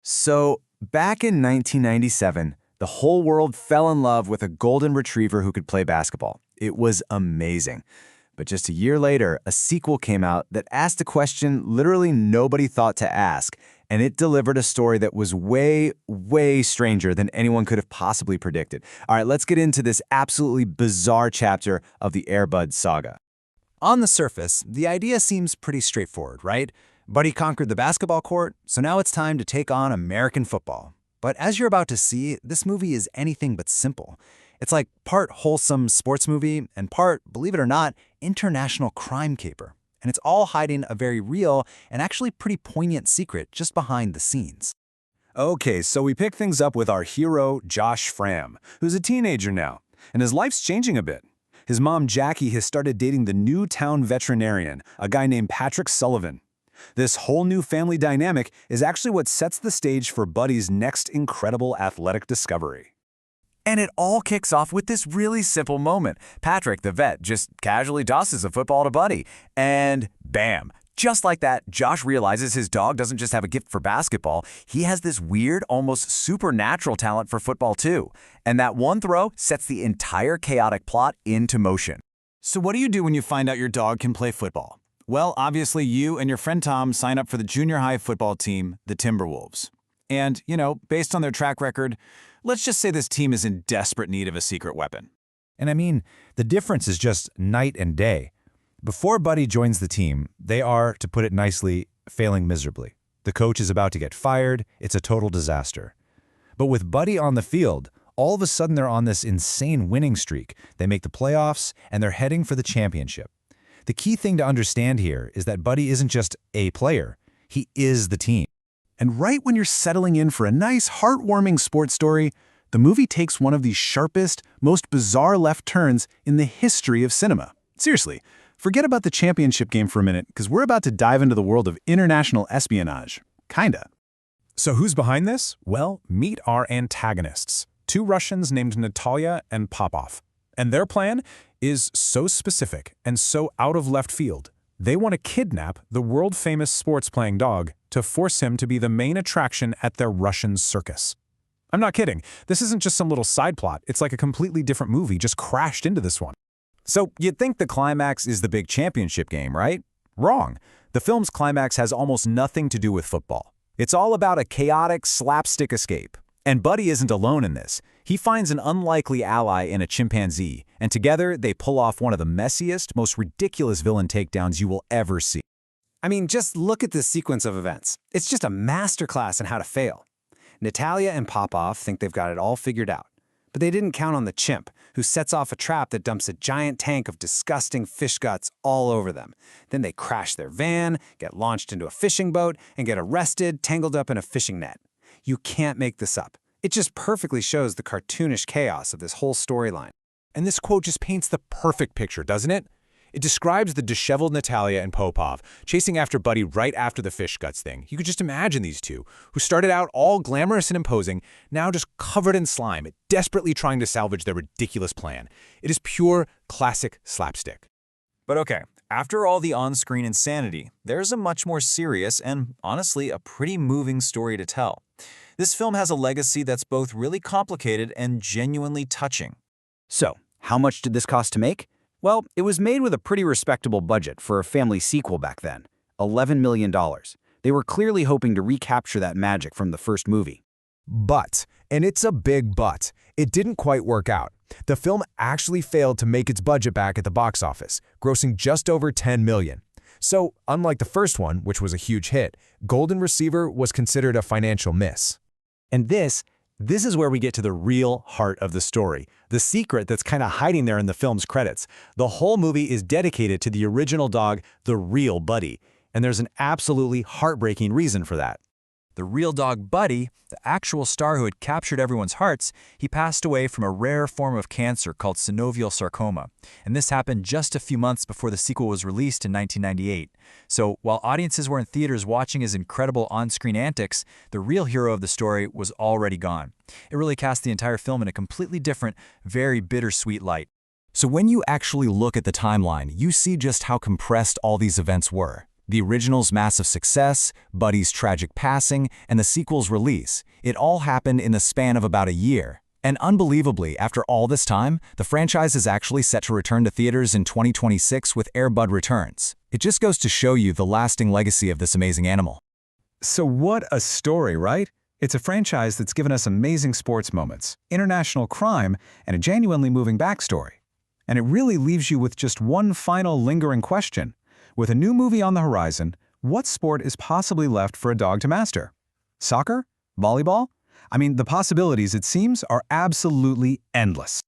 So, back in 1997, the whole world fell in love with a golden retriever who could play basketball. It was amazing. But just a year later, a sequel came out that asked a question literally nobody thought to ask, and it delivered a story that was way, way stranger than anyone could have possibly predicted. All right, let's get into this absolutely bizarre chapter of the Air Bud saga. On the surface, the idea seems pretty straightforward, right? Buddy conquered the basketball court, so now it's time to take on American football. But as you're about to see, this movie is anything but simple. It's like part wholesome sports movie and part, believe it or not, international crime caper. And it's all hiding a very real and actually pretty poignant secret just behind the scenes. Okay, so we pick things up with our hero, Josh Fram, who's a teenager now, and his life's changing a bit. His mom, Jackie, has started dating the new town veterinarian, a guy named Patrick Sullivan. This whole new family dynamic is actually what sets the stage for Buddy's next incredible athletic discovery. And it all kicks off with this really simple moment. Patrick, the vet, just casually tosses a football to Buddy, and bam! Just like that, Josh realizes his dog doesn't just have a gift for basketball, he has this weird, almost supernatural talent for football too. And that one throw sets the entire chaotic plot into motion. So what do you do when you find out your dog can play football? Well, obviously you and your friend Tom sign up for the junior high football team, the Timberwolves. And, based on their track record, let's just say this team is in desperate need of a secret weapon. And I mean, the difference is just night and day. Before Buddy joins the team, they are, to put it nicely, failing miserably. The coach is about to get fired, it's a total disaster. But with Buddy on the field, all of a sudden they're on this insane winning streak. They make the playoffs, and they're heading for the championship. The key thing to understand here is that Buddy isn't just a player, he is the team. And right when you're settling in for a nice, heartwarming sports story, the movie takes one of the sharpest, most bizarre left turns in the history of cinema. Seriously, forget about the championship game for a minute, because we're about to dive into the world of international espionage. Kinda. So who's behind this? Well, meet our antagonists, two Russians named Natalia and Popov. And their plan is so specific and so out of left field. They want to kidnap the world-famous sports-playing dog to force him to be the main attraction at their Russian circus. I'm not kidding. This isn't just some little side plot. It's like a completely different movie just crashed into this one. So you'd think the climax is the big championship game, right? Wrong. The film's climax has almost nothing to do with football. It's all about a chaotic slapstick escape. And Buddy isn't alone in this. He finds an unlikely ally in a chimpanzee, and together they pull off one of the messiest, most ridiculous villain takedowns you will ever see. I mean, just look at this sequence of events. It's just a masterclass in how to fail. Natalia and Popov think they've got it all figured out. But they didn't count on the chimp, who sets off a trap that dumps a giant tank of disgusting fish guts all over them. Then they crash their van, get launched into a fishing boat, and get arrested, tangled up in a fishing net. You can't make this up. It just perfectly shows the cartoonish chaos of this whole storyline. And this quote just paints the perfect picture, doesn't it? It describes the disheveled Natalia and Popov chasing after Buddy right after the fish guts thing. You could just imagine these two, who started out all glamorous and imposing, now just covered in slime, desperately trying to salvage their ridiculous plan. It is pure classic slapstick. But okay, after all the on-screen insanity, there's a much more serious and, honestly, a pretty moving story to tell. This film has a legacy that's both really complicated and genuinely touching. So, how much did this cost to make? Well, it was made with a pretty respectable budget for a family sequel back then, $11 million. They were clearly hoping to recapture that magic from the first movie. But, and it's a big but, it didn't quite work out. The film actually failed to make its budget back at the box office, grossing just over $10 million. So, unlike the first one, which was a huge hit, Golden Receiver was considered a financial miss. And this is where we get to the real heart of the story, the secret that's kind of hiding there in the film's credits. The whole movie is dedicated to the original dog, the real Buddy, and there's an absolutely heartbreaking reason for that. The real dog Buddy, the actual star who had captured everyone's hearts, he passed away from a rare form of cancer called synovial sarcoma. And this happened just a few months before the sequel was released in 1998. So while audiences were in theaters watching his incredible on-screen antics, the real hero of the story was already gone. It really cast the entire film in a completely different, very bittersweet light. So when you actually look at the timeline, you see just how compressed all these events were. The original's massive success, Buddy's tragic passing, and the sequel's release, it all happened in the span of about a year. And unbelievably, after all this time, the franchise is actually set to return to theaters in 2026 with Air Bud Returns. It just goes to show you the lasting legacy of this amazing animal. So what a story, right? It's a franchise that's given us amazing sports moments, international crime, and a genuinely moving backstory. And it really leaves you with just one final lingering question. With a new movie on the horizon, what sport is possibly left for a dog to master? Soccer? Volleyball? I mean, the possibilities, it seems, are absolutely endless.